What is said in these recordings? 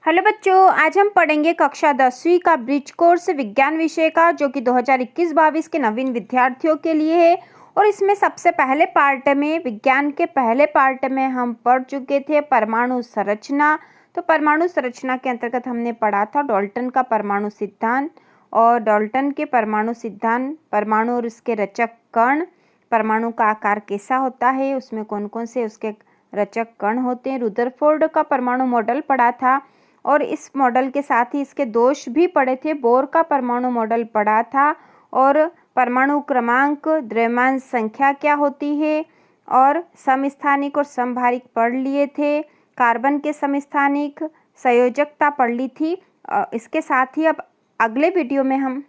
Hello बच्चों, आज हम पढ़ेंगे कक्षा 10वीं का ब्रिज कोर्स विज्ञान विषय का, जो कि 2021-22 के नवीन विद्यार्थियों के लिए है। और इसमें सबसे पहले पार्ट में, विज्ञान के पहले पार्ट में हम पढ़ चुके थे परमाणु संरचना। तो परमाणु संरचना के अंतर्गत हमने पढ़ा था डाल्टन का परमाणु सिद्धांत, और डाल्टन के परमाणु सिद्धांत, परमाणु और उसके रचक कण, परमाणु का आकार कैसा होता है, उसमें कौन कौन से उसके रचक कण होते हैं। रुदरफोर्ड का परमाणु मॉडल पढ़ा था, और इस मॉडल के साथ ही इसके दोष भी पढ़े थे। बोर का परमाणु मॉडल पढ़ा था, और परमाणु क्रमांक, द्रव्यमान संख्या क्या होती है, और समस्थानिक और समभारिक पढ़ लिए थे। कार्बन के समस्थानिक, संयोजकता पढ़ ली थी। इसके साथ ही अब अगले वीडियो में हम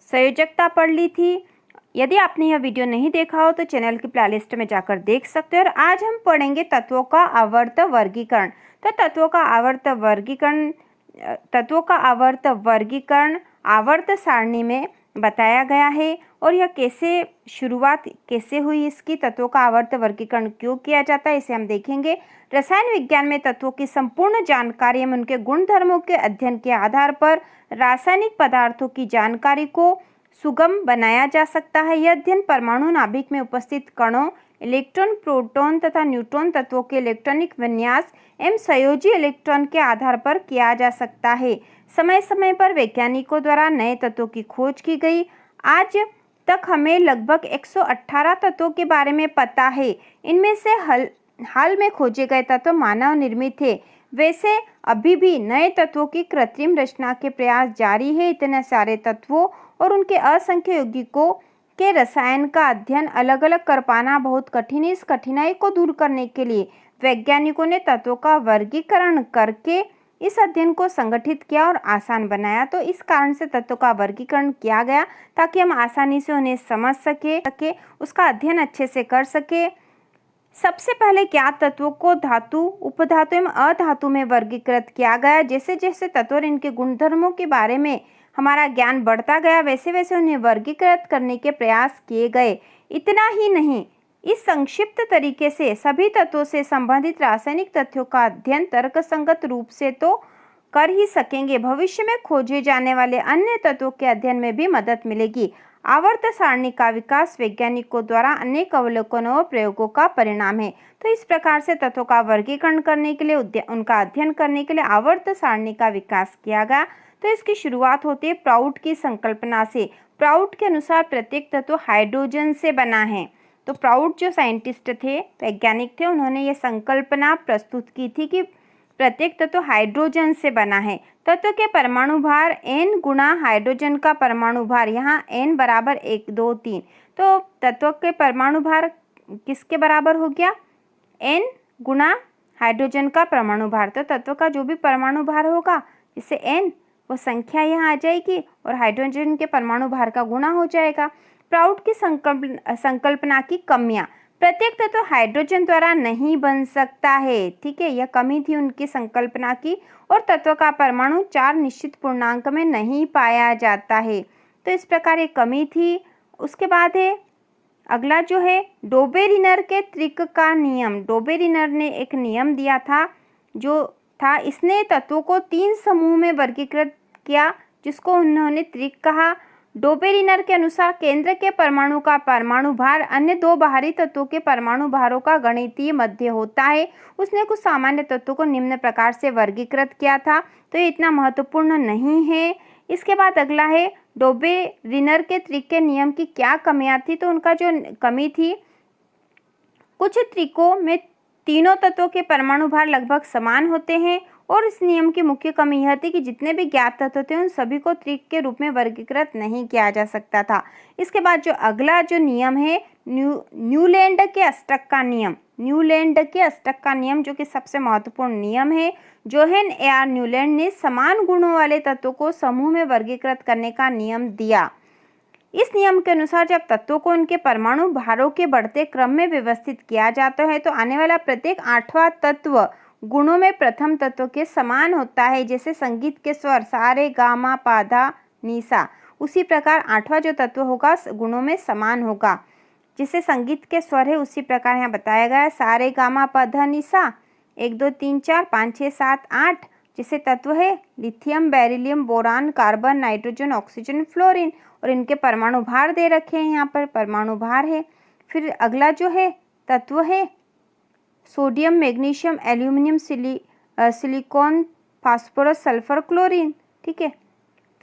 संयोजकता पढ़ ली थी। यदि आपने यह वीडियो नहीं देखा हो तो चैनल की प्लेलिस्ट में जाकर देख सकते हो। और आज हम पढ़ेंगे तत्वों का आवर्त वर्गीकरण। तो तत्वों का आवर्त वर्गीकरण आवर्त सारणी में बताया गया है। और यह शुरुआत कैसे हुई इसकी, तत्वों का आवर्त वर्गीकरण क्यों किया जाता है, इसे हम देखेंगे। रसायन विज्ञान में तत्वों की संपूर्ण जानकारी एवं उनके गुणधर्मों के अध्ययन के आधार पर रासायनिक पदार्थों की जानकारी को सुगम बनाया जा सकता है। यह अध्ययन परमाणु नाभिक में उपस्थित कणों, इलेक्ट्रॉन, प्रोटॉन तथा न्यूट्रॉन तत्वों के इलेक्ट्रॉनिक विन्यास एवं संयोजी इलेक्ट्रॉन के आधार पर किया जा सकता है। समय समय पर वैज्ञानिकों द्वारा नए तत्वों की खोज की गई। आज तक हमें लगभग 118 तत्वों के बारे में पता है। इनमें से हाल में खोजे गए तत्व मानव निर्मित थे। वैसे अभी भी नए तत्वों की कृत्रिम रचना के प्रयास जारी है। इतने सारे तत्वों और उनके असंख्य यौगिकों के रसायन का अध्ययन अलग अलग कर पाना बहुत कठिन है। इस कठिनाई को दूर करने के लिए वैज्ञानिकों ने तत्वों का वर्गीकरण करके इस अध्ययन को संगठित किया और आसान बनाया। तो इस कारण से तत्वों का वर्गीकरण किया गया, ताकि हम आसानी से उन्हें समझ सके, उसका अध्ययन अच्छे से कर सके। सबसे पहले ज्ञात तत्वों को धातु, उपधातु एवं अधातु में वर्गीकृत किया गया। जैसे जैसे तत्व और इनके गुणधर्मों के बारे में हमारा ज्ञान बढ़ता गया, वैसे वैसे उन्हें वर्गीकृत करने के प्रयास किए गए। इतना ही नहीं, इस संक्षिप्त तरीके से सभी तत्वों से संबंधित रासायनिक तथ्यों का अध्ययन तर्कसंगत रूप से तो कर ही सकेंगे, भविष्य में खोजे जाने वाले अन्य तत्वों के अध्ययन में भी मदद मिलेगी। आवर्त सारणी का विकास वैज्ञानिकों द्वारा अनेक अवलोकनों और प्रयोगों का परिणाम है। तो इस प्रकार से तत्वों का वर्गीकरण करने के लिए, उनका अध्ययन करने के लिए आवर्त सारणी का विकास किया गया। तो इसकी शुरुआत होती है प्राउड की संकल्पना से। प्राउड के अनुसार प्रत्येक तत्व हाइड्रोजन से बना है। तो प्राउड जो साइंटिस्ट थे, वैज्ञानिक थे, उन्होंने ये संकल्पना प्रस्तुत की थी कि प्रत्येक तत्व हाइड्रोजन से बना है। तत्व के परमाणु भार n गुणा हाइड्रोजन का परमाणु भार, यहाँ n बराबर 1, 2, 3। तो तत्व के परमाणु भार किसके बराबर हो गया? n गुणा हाइड्रोजन का परमाणु भार। तो तत्व का जो भी परमाणु भार होगा, इससे n वो संख्या यहाँ आ जाएगी और हाइड्रोजन के परमाणु भार का गुणा हो जाएगा। प्राउड की संकल्पना की कमियां। प्रत्येक तत्व हाइड्रोजन द्वारा नहीं बन सकता है, ठीक है, यह कमी थी उनकी संकल्पना की। और तत्व का परमाणु 4 निश्चित पूर्णांक में नहीं पाया जाता है, तो इस प्रकार एक कमी थी। उसके बाद है अगला जो है डोबेरिनर के त्रिक का नियम। डोबेरिनर ने एक नियम दिया था, जो था इसने तत्वों को 3 समूह में वर्गीकृत किया, जिसको उन्होंने त्रिक कहा। डोबेरिनर के अनुसार केंद्र के परमाणु का परमाणु भार अन्य 2 बाहरी तत्वों के परमाणु भारों का गणितीय मध्य होता है। उसने कुछ सामान्य तत्वों को निम्न प्रकार से वर्गीकृत किया था, तो ये इतना महत्वपूर्ण नहीं है। इसके बाद अगला है डोबेरिनर के त्रिक के नियम की क्या कमियां थी। तो उनका जो कमी थी, कुछ त्रिकों में तीनों तत्वों के परमाणु भार लगभग समान होते हैं। और इस नियम की मुख्य कमी यह थी कि जितने भी ज्ञात तत्व थे उन सभी को त्रिक के रूप में वर्गीकृत नहीं किया जा सकता था। इसके बाद जो अगला जो नियम है न्यूलैंड के अष्टक का नियम। न्यूलैंड के अष्टक का नियम जो कि सबसे महत्वपूर्ण नियम है। जोहेन ए.आर. न्यूलैंड ने समान गुणों वाले तत्वों को समूह में वर्गीकृत करने का नियम दिया। इस नियम के अनुसार जब तत्वों को उनके परमाणु भारों के बढ़ते क्रम में व्यवस्थित किया जाता है, तो आने वाला प्रत्येक 8वां तत्व गुणों में प्रथम तत्व के समान होता है। जैसे संगीत के स्वर सा रे गा मा पा धा नी सा, उसी प्रकार 8वां जो तत्व होगा गुणों में समान होगा। जिसे संगीत के स्वर है उसी प्रकार यहाँ बताया गया है। सा रे गा मा प ध नि सा, 1 2 3 4 5 6 7 8, जिसे तत्व है lithium, beryllium, boron, carbon, nitrogen, oxygen, fluorine, और इनके परमाणु भार दे रखे हैं, यहाँ पर परमाणु भार है। फिर अगला जो है तत्व है sodium, magnesium, aluminium, silicon, phosphorus, sulphur, chlorine. ठीक है,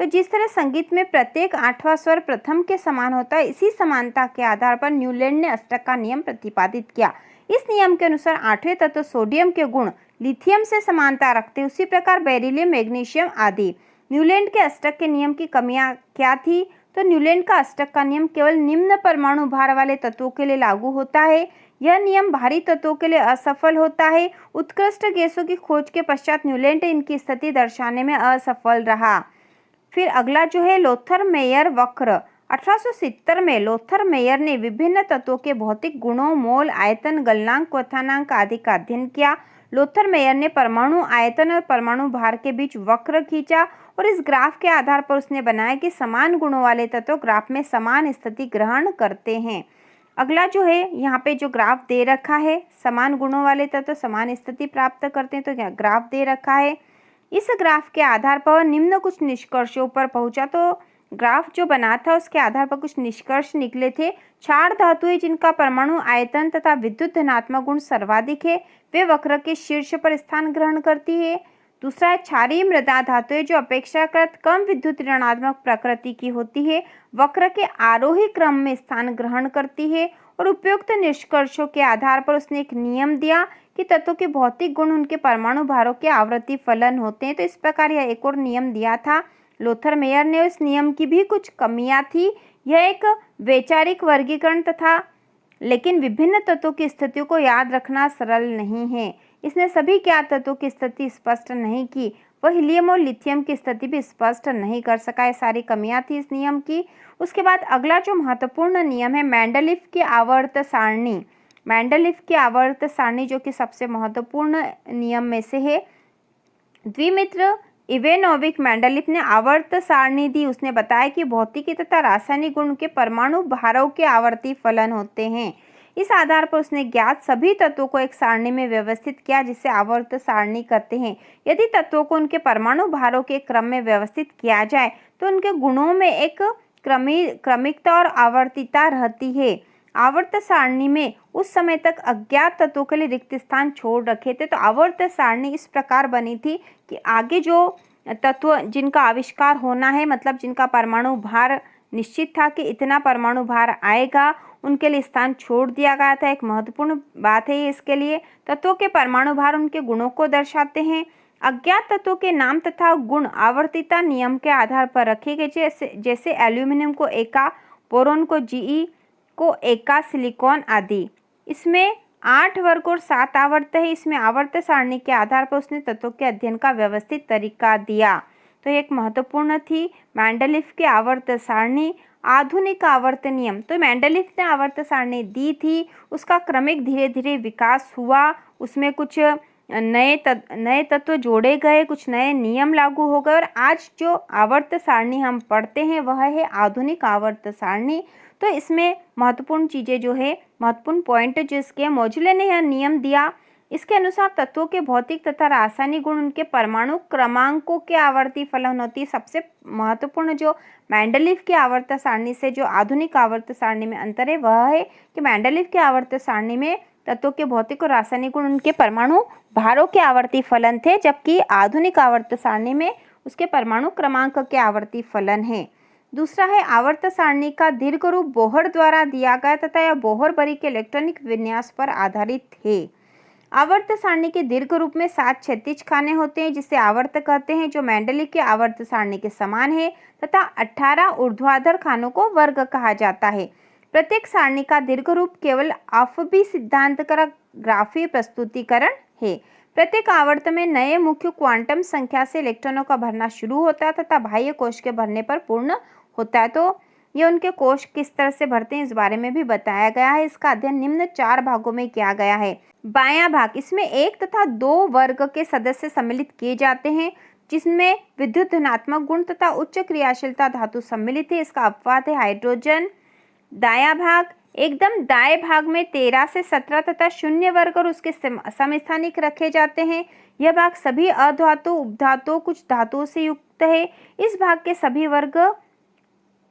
तो जिस तरह संगीत में प्रत्येक 8वां स्वर प्रथम के समान होता है, इसी समानता के आधार पर न्यूलैंड ने अष्टक का नियम प्रतिपादित किया। इस नियम के अनुसार 8वें तत्व सोडियम के गुण लिथियम से समानता रखते, उसी प्रकार बेरिलियम, मैग्नीशियम आदि। न्यूलैंड के अष्टक के नियम की कमियां क्या थी? तो न्यूलैंड का अष्टक का नियम केवल निम्न परमाणु भार वाले तत्वों के लिए लागू होता है। यह नियम भारी तत्वों के लिए असफल होता है। उत्कृष्ट गैसों की खोज के पश्चात न्यूलैंड इनकी स्थिति दर्शाने में असफल रहा। फिर अगला जो है लोथर मेयर वक्र। 1870 में लोथर मेयर ने विभिन्न तत्वों के भौतिक गुणों, मोल, आयतन, गलनांक, क्वथनांक आदि का अध्ययन किया। लोथर मेयर ने परमाणु आयतन और परमाणु भार के बीच वक्र खींचा और इस ग्राफ के आधार पर उसने बनाया कि समान गुणों वाले तत्व ग्राफ में समान स्थिति ग्रहण करते हैं। अगला जो है यहाँ पे जो ग्राफ दे रखा है, समान गुणों वाले तत्व समान स्थिति प्राप्त करते हैं, तो क्या ग्राफ दे रखा है। इस ग्राफ के आधार पर निम्न कुछ निष्कर्षों पर पहुंचा। तो ग्राफ जो बना था उसके आधार पर कुछ निष्कर्ष निकले थे। क्षार धातुएं जिनका परमाणु आयतन तथा विद्युत धनात्मक गुण सर्वाधिक है, वे वक्र के शीर्ष पर स्थान ग्रहण करती है। दूसरा है क्षारीय मृदा धातुएं जो अपेक्षाकृत कम विद्युत ऋणात्मक प्रकृति की होती है, वक्र के आरोही क्रम में स्थान ग्रहण करती है। और उपयुक्त निष्कर्षों के आधार पर उसने एक नियम दिया कि तत्वों के भौतिक गुण उनके परमाणु भारों के आवर्ती फलन होते हैं। तो इस प्रकार यह एक और नियम दिया था लोथर मेयर ने। उस नियम की भी कुछ कमियां थी। यह एक वैचारिक वर्गीकरण तथा लेकिन विभिन्न तत्वों की स्थितियों को याद रखना सरल नहीं है। इसने सभी ज्ञात तत्वों की स्थिति स्पष्ट नहीं की। वह हीलियम और लिथियम की स्थिति भी स्पष्ट नहीं कर सका। ये सारी कमियां थी इस नियम की। उसके बाद अगला जो महत्वपूर्ण नियम है मेंडलीफ की आवर्त सारणी। मेंडलीफ की आवर्त सारणी जो कि सबसे महत्वपूर्ण नियम में से है। द्विमित्र इवेनोविक मेंडलीफ ने आवर्त सारणी दी। उसने बताया कि भौतिकी तथा रासायनिक गुण के परमाणु भारों के आवर्ती फलन होते हैं। इस आधार पर उसने ज्ञात सभी तत्वों को एक सारणी में व्यवस्थित किया जिसे आवर्त सारणी कहते हैं। यदि तत्वों को उनके परमाणु भारों के क्रम में व्यवस्थित किया जाए तो उनके गुणों में एक क्रमिकता और आवर्तिता रहती है। आवर्त सारणी में उस समय तक अज्ञात तत्वों के लिए रिक्त स्थान छोड़ रखे थे। तो आवर्त सारणी इस प्रकार बनी थी कि आगे जो तत्व जिनका आविष्कार होना है, मतलब जिनका परमाणु भार निश्चित था कि इतना परमाणु भार आएगा, उनके लिए स्थान छोड़ दिया गया था। एक महत्वपूर्ण बात है इसके लिए। तत्वों के परमाणु भार उनके गुणों को दर्शाते हैं। अज्ञात तत्वों के नाम तथा गुण आवर्तिता नियम के आधार पर रखे गए, जैसे एल्यूमिनियम को एका, बोरोन को Ge, को एका, सिलिकॉन आदि। इसमें 8 वर्ग और 7 आवर्त है। इसमें आवर्त सारणी के आधार पर उसने तत्वों के अध्ययन का व्यवस्थित तरीका दिया। तो एक महत्वपूर्ण थी मेंडलीफ की आवर्त सारणी। आधुनिक आवर्त नियम, तो मेंडलीफ ने आवर्त सारणी दी थी, उसका क्रमिक धीरे धीरे विकास हुआ। उसमें कुछ नए तत्व जोड़े गए, कुछ नए नियम लागू हो गए और आज जो आवर्त सारणी हम पढ़ते हैं वह है आधुनिक आवर्त सारणी। तो इसमें महत्वपूर्ण चीज़ें जो है, महत्वपूर्ण पॉइंट जो इसके मोजुले ने यह नियम दिया। इसके अनुसार तत्वों के भौतिक तथा रासायनिक गुण उनके परमाणु क्रमांकों के आवर्ती फलन होती है। सबसे महत्वपूर्ण जो मेंडलीफ की आवर्त सारणी से जो आधुनिक आवर्त सारणी में अंतर है वह है कि मेंडलीफ की आवर्त सारणी में तत्वों के भौतिक और रासायनिक गुण उनके परमाणु भारों के आवर्ती फलन थे, जबकि आधुनिक आवर्त सारणी में उसके परमाणु क्रमांक के आवर्ती फलन है। दूसरा है आवर्त सारणी का दीर्घ रूप बोहर द्वारा दिया गया तथा यह बोहर बरी के इलेक्ट्रॉनिक विन्यास पर आधारित है। आवर्त सारणी के दीर्घ रूप में 7 क्षैतिज खाने होते हैं जिसे आवर्त कहते हैं, जो मेंडलीफ की आवर्त सारणी के समान है, तथा 18 ऊर्ध्वाधर खानों को वर्ग कहा जाता है। प्रत्येक सारणी का दीर्घ रूप केवल अफबी सिद्धांत का ग्राफीय प्रस्तुतिकरण है। प्रत्येक आवर्त में नए मुख्य क्वांटम संख्या से इलेक्ट्रॉनों का भरना शुरू होता है तथा बाह्य कोश के भरने पर पूर्ण होता है। तो ये उनके कोश किस तरह से भरते हैं इस बारे में भी बताया गया है। इसका अध्ययन निम्न 4 भागों में किया गया है। बायां भाग, इसमें 1 तथा 2 वर्ग के सदस्य सम्मिलित किए जाते हैं जिसमें विद्युत धनात्मक गुण तथा उच्च क्रियाशीलता धातु सम्मिलित है। इसका अपवाद है हाइड्रोजन। दायां भाग, एकदम दाएं भाग में 13 से 17 तथा शून्य वर्ग और उसके समस्थानिक रखे जाते हैं। यह भाग सभी अधातु, उपधातु, कुछ धातुओं से युक्त है। इस भाग के सभी वर्ग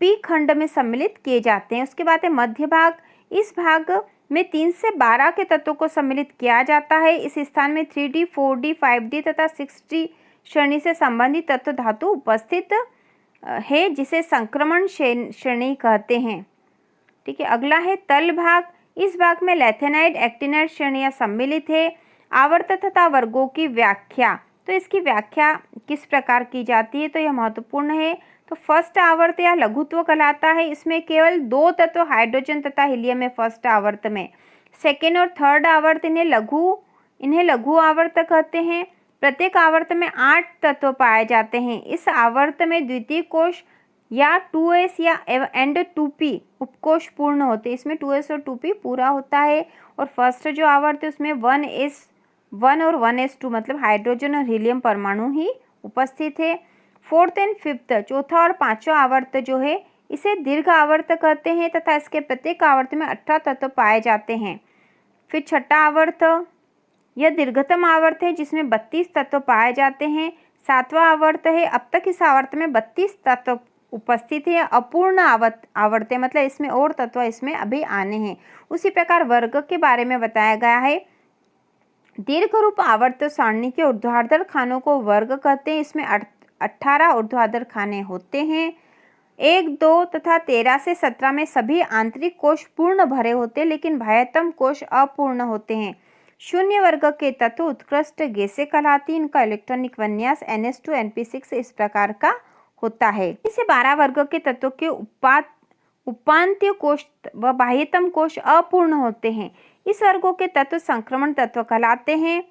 पी खंड में सम्मिलित किए जाते हैं। उसके बाद है मध्य भाग। इस भाग में 3 से 12 के तत्वों को सम्मिलित किया जाता है। इस स्थान में 3D, 4D, 5D तथा 6D श्रेणी से संबंधित तत्व धातु उपस्थित है, जिसे संक्रमण श्रेणी कहते हैं। ठीक है, अगला है तल भाग। इस भाग में लैथेनाइड, एक्टिनाइड श्रेणियां सम्मिलित है। आवर्त तथा वर्गों की व्याख्या, तो इसकी व्याख्या किस प्रकार की जाती है, तो यह महत्वपूर्ण है। तो फर्स्ट आवर्त या लघुत्व कहलाता है। इसमें केवल 2 तत्व हाइड्रोजन तथा हीलियम है फर्स्ट आवर्त में। सेकेंड और थर्ड आवर्त इन्हें लघु आवर्त कहते हैं। प्रत्येक आवर्त में 8 तत्व पाए जाते हैं। इस आवर्त में द्वितीय कोश या 2s या एंड 2p उपकोश पूर्ण होते हैं। इसमें 2s और 2p पूरा होता है। और फर्स्ट जो आवर्त है उसमें 1s1 और 1s2 मतलब हाइड्रोजन और हीलियम परमाणु ही उपस्थित है। फोर्थ एंड फिफ्थ, चौथा और पांचवा आवर्त जो है इसे दीर्घ आवर्त कहते हैं तथा इसके प्रत्येक आवर्त में 18 तत्व पाए जाते हैं। फिर छठा आवर्त, यह दीर्घतम आवर्त है जिसमें 32 तत्व पाए जाते हैं। सातवां आवर्त है, अब तक इस आवर्त में 32 तत्व उपस्थित है। अपूर्ण आवर्त है मतलब इसमें और तत्व इसमें अभी आने हैं। उसी प्रकार वर्ग के बारे में बताया गया है। दीर्घ रूप आवर्त सारणी के ऊर्ध्वाधर खानों को वर्ग कहते हैं। इसमें 18 ऊर्ध्वाधर खाने होते हैं। 1, 2 तथा 13 से 17 में सभी आंतरिक कोश पूर्ण भरे होते हैं, लेकिन बाह्यतम कोश अपूर्ण होते हैं। शून्य वर्ग के तत्व उत्कृष्ट गैसें कहलाती हैं। इनका इलेक्ट्रॉनिक विन्यास NH2 NP6 इस प्रकार का होता है। इसे 12 वर्ग के तत्वों के उपांत्य कोश व बाह्यतम कोश अपूर्ण होते हैं। इस वर्गों के तत्व संक्रमण तत्व कहलाते हैं।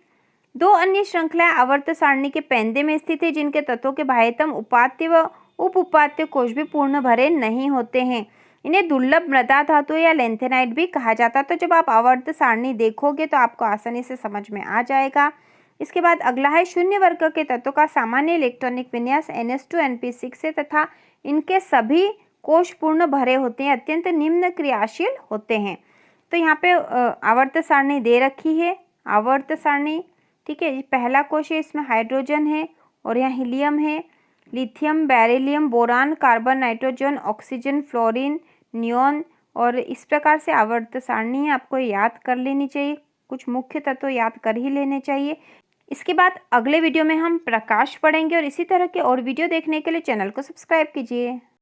2 अन्य श्रृंखलाएं आवर्त सारणी के पेंदे में स्थित है, जिनके तत्वों के बाह्यतम उपात्य व उप उपात्य कोश भी पूर्ण भरे नहीं होते हैं। इन्हें दुर्लभ मृदा धातु या लैंथेनाइड भी कहा जाता है। तो जब आप आवर्त सारणी देखोगे तो आपको आसानी से समझ में आ जाएगा। इसके बाद अगला है शून्य वर्ग के तत्वों का सामान्य इलेक्ट्रॉनिक विन्यास NH2 NP6 है तथा इनके सभी कोश पूर्ण भरे होते हैं, अत्यंत निम्न क्रियाशील होते हैं। तो यहाँ पे आवर्त सारणी दे रखी है। आवर्त सारणी, ठीक है, पहला कोश है, इसमें हाइड्रोजन है और यहाँ हीलियम है, lithium, beryllium, boron, carbon, nitrogen, oxygen, fluorine, neon. और इस प्रकार से आवर्त सारणी है, आपको याद कर लेनी चाहिए। कुछ मुख्य तत्व याद कर ही लेने चाहिए। इसके बाद अगले वीडियो में हम प्रकाश पढ़ेंगे और इसी तरह के और वीडियो देखने के लिए चैनल को सब्सक्राइब कीजिए।